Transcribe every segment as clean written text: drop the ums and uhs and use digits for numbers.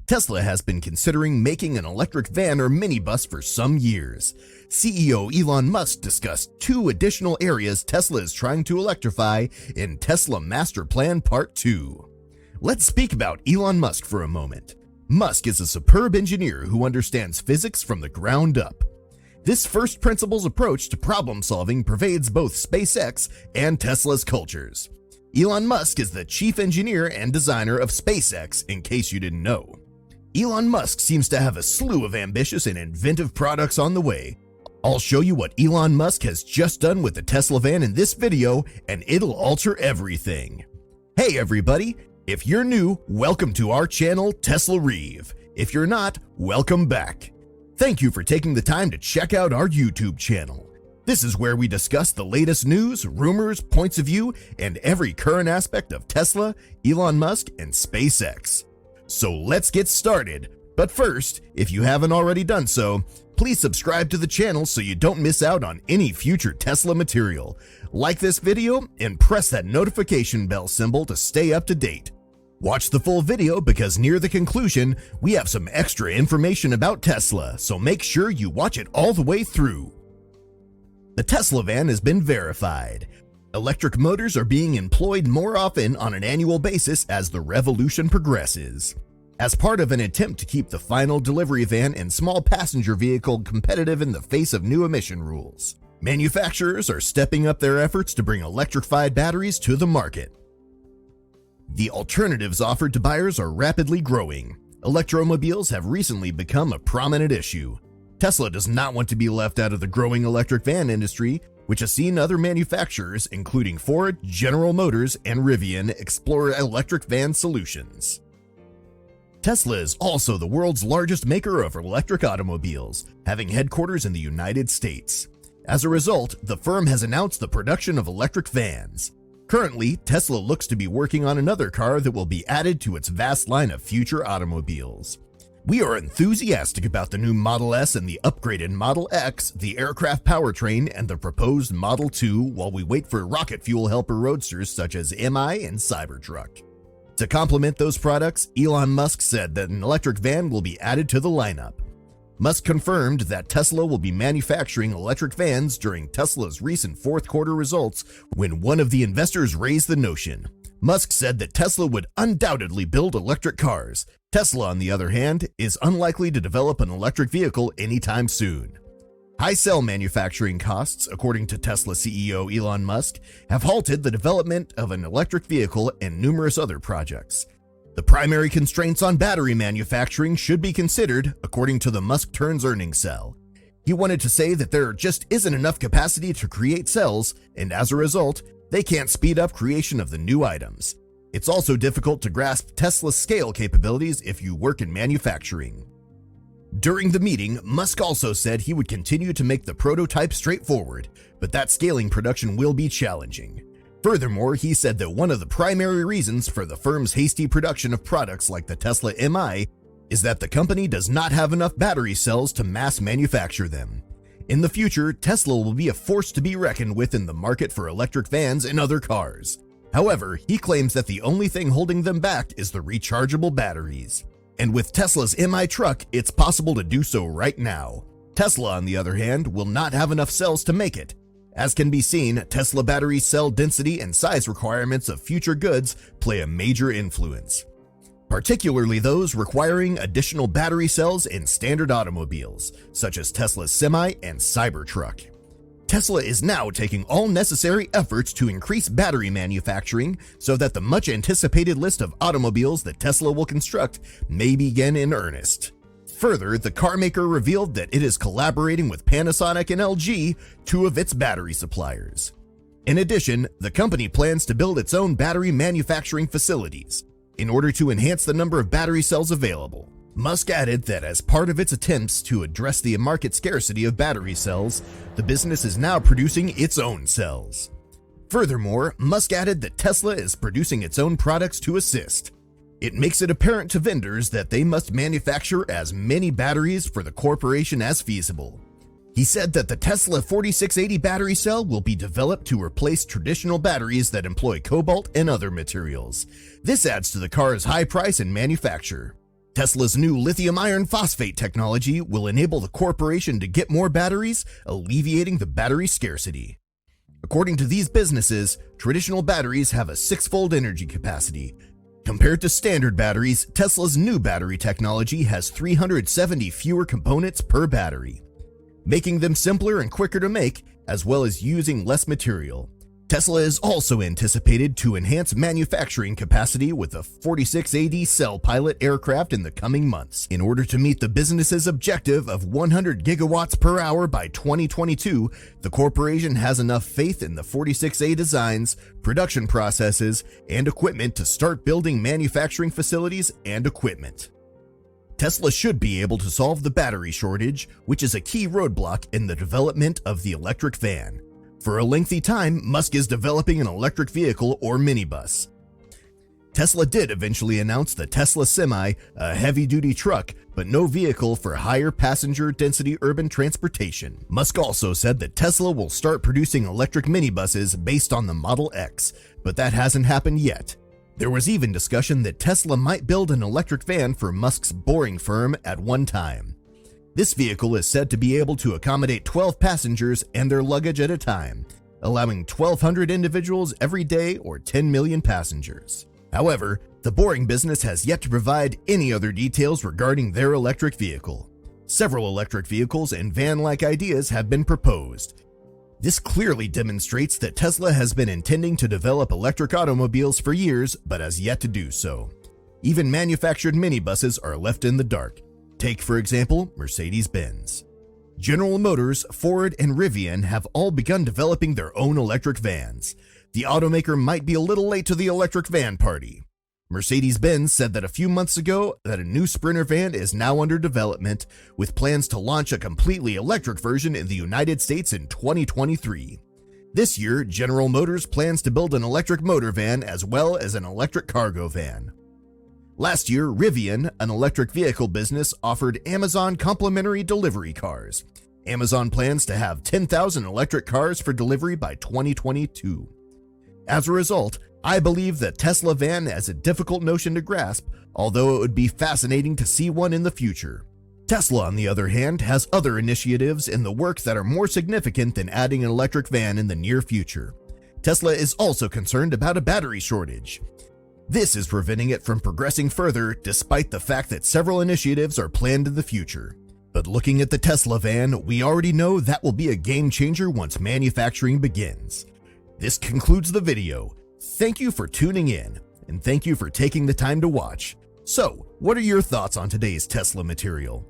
Tesla has been considering making an electric van or minibus for some years. CEO Elon Musk discussed 2 additional areas Tesla is trying to electrify in Tesla Master Plan Part 2. Let's speak about Elon Musk for a moment. Musk is a superb engineer who understands physics from the ground up. This first principles approach to problem solving pervades both SpaceX and Tesla's cultures. Elon Musk is the chief engineer and designer of SpaceX, in case you didn't know. Elon Musk seems to have a slew of ambitious and inventive products on the way. I'll show you what Elon Musk has just done with the Tesla van in this video, and it'll alter everything. Hey everybody, if you're new, welcome to our channel, Tesla Reeve. If you're not, welcome back. Thank you for taking the time to check out our YouTube channel. This is where we discuss the latest news, rumors, points of view, and every current aspect of Tesla, Elon Musk, and SpaceX. So let's get started. But first, if you haven't already done so, please subscribe to the channel so you don't miss out on any future Tesla material. Like this video and press that notification bell symbol to stay up to date. Watch the full video because near the conclusion, we have some extra information about Tesla, so make sure you watch it all the way through. The Tesla van has been verified. Electric motors are being employed more often on an annual basis as the revolution progresses. As part of an attempt to keep the final delivery van and small passenger vehicle competitive in the face of new emission rules, manufacturers are stepping up their efforts to bring electrified batteries to the market. The alternatives offered to buyers are rapidly growing. Electromobiles have recently become a prominent issue. Tesla does not want to be left out of the growing electric van industry, which has seen other manufacturers, including Ford, General Motors, and Rivian, explore electric van solutions. Tesla is also the world's largest maker of electric automobiles, having headquarters in the United States. As a result, the firm has announced the production of electric vans. Currently, Tesla looks to be working on another car that will be added to its vast line of future automobiles. We are enthusiastic about the new Model S and the upgraded Model X, the aircraft powertrain, and the proposed Model 2 while we wait for rocket fuel helper roadsters such as MI and Cybertruck. To complement those products, Elon Musk said that an electric van will be added to the lineup. Musk confirmed that Tesla will be manufacturing electric vans during Tesla's recent fourth quarter results when one of the investors raised the notion. Musk said that Tesla would undoubtedly build electric cars. Tesla, on the other hand, is unlikely to develop an electric vehicle anytime soon. High cell manufacturing costs, according to Tesla CEO Elon Musk, have halted the development of an electric vehicle and numerous other projects. The primary constraints on battery manufacturing should be considered, according to the Musk Turns earnings cell. He wanted to say that there just isn't enough capacity to create cells, and as a result, they can't speed up creation of the new items. It's also difficult to grasp Tesla's scale capabilities if you work in manufacturing. During the meeting, Musk also said he would continue to make the prototype straightforward, but that scaling production will be challenging. Furthermore, he said that one of the primary reasons for the firm's hasty production of products like the Tesla MI is that the company does not have enough battery cells to mass manufacture them. In the future, Tesla will be a force to be reckoned with in the market for electric vans and other cars. However, he claims that the only thing holding them back is the rechargeable batteries. And with Tesla's MI truck, it's possible to do so right now. Tesla, on the other hand, will not have enough cells to make it. As can be seen, Tesla battery cell density and size requirements of future goods play a major influence, particularly those requiring additional battery cells in standard automobiles, such as Tesla's Semi and Cybertruck. Tesla is now taking all necessary efforts to increase battery manufacturing so that the much-anticipated list of automobiles that Tesla will construct may begin in earnest. Further, the carmaker revealed that it is collaborating with Panasonic and LG, 2 of its battery suppliers. In addition, the company plans to build its own battery manufacturing facilities in order to enhance the number of battery cells available. Musk added that as part of its attempts to address the market scarcity of battery cells, the business is now producing its own cells. Furthermore, Musk added that Tesla is producing its own products to assist. It makes it apparent to vendors that they must manufacture as many batteries for the corporation as feasible. He said that the Tesla 4680 battery cell will be developed to replace traditional batteries that employ cobalt and other materials. This adds to the car's high price and manufacture. Tesla's new lithium iron phosphate technology will enable the corporation to get more batteries, alleviating the battery scarcity. According to these businesses, traditional batteries have a 6-fold energy capacity. Compared to standard batteries, Tesla's new battery technology has 370 fewer components per battery, making them simpler and quicker to make, as well as using less material. Tesla is also anticipated to enhance manufacturing capacity with a 46AD cell pilot aircraft in the coming months. In order to meet the business's objective of 100 gigawatts per hour by 2022, the corporation has enough faith in the 46A designs, production processes, and equipment to start building manufacturing facilities and equipment. Tesla should be able to solve the battery shortage, which is a key roadblock in the development of the electric van. For a lengthy time, Musk is developing an electric vehicle or minibus. Tesla did eventually announce the Tesla Semi, a heavy-duty truck, but no vehicle for higher passenger density urban transportation. Musk also said that Tesla will start producing electric minibuses based on the Model X, but that hasn't happened yet. There was even discussion that Tesla might build an electric van for Musk's Boring firm at one time. This vehicle is said to be able to accommodate 12 passengers and their luggage at a time, allowing 1,200 individuals every day or 10 million passengers. However, the Boring business has yet to provide any other details regarding their electric vehicle. Several electric vehicles and van-like ideas have been proposed. This clearly demonstrates that Tesla has been intending to develop electric automobiles for years, but has yet to do so. Even manufactured minibuses are left in the dark. Take, for example, Mercedes-Benz. General Motors, Ford, and Rivian have all begun developing their own electric vans. The automaker might be a little late to the electric van party. Mercedes-Benz said that a few months ago that a new Sprinter van is now under development, with plans to launch a completely electric version in the United States in 2023. This year, General Motors plans to build an electric motor van as well as an electric cargo van. Last year, Rivian, an electric vehicle business, offered Amazon complimentary delivery cars. Amazon plans to have 10,000 electric cars for delivery by 2022. As a result, I believe that Tesla van is a difficult notion to grasp, although it would be fascinating to see one in the future. Tesla, on the other hand, has other initiatives in the works that are more significant than adding an electric van in the near future. Tesla is also concerned about a battery shortage. This is preventing it from progressing further, despite the fact that several initiatives are planned in the future. But looking at the Tesla van, we already know that will be a game changer once manufacturing begins. This concludes the video. Thank you for tuning in, and thank you for taking the time to watch. So, what are your thoughts on today's Tesla material?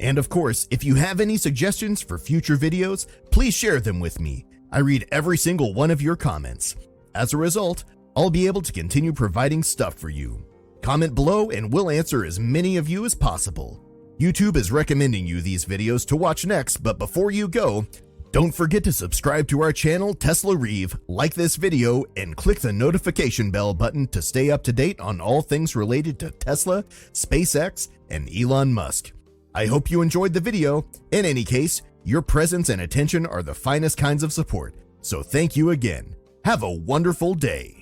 And of course, if you have any suggestions for future videos, please share them with me. I read every single one of your comments. As a result, I'll be able to continue providing stuff for you. Comment below and we'll answer as many of you as possible. YouTube is recommending you these videos to watch next, but before you go, don't forget to subscribe to our channel Tesla Reeve, like this video, and click the notification bell button to stay up to date on all things related to Tesla, SpaceX, and Elon Musk. I hope you enjoyed the video. In any case, your presence and attention are the finest kinds of support, so thank you again. Have a wonderful day.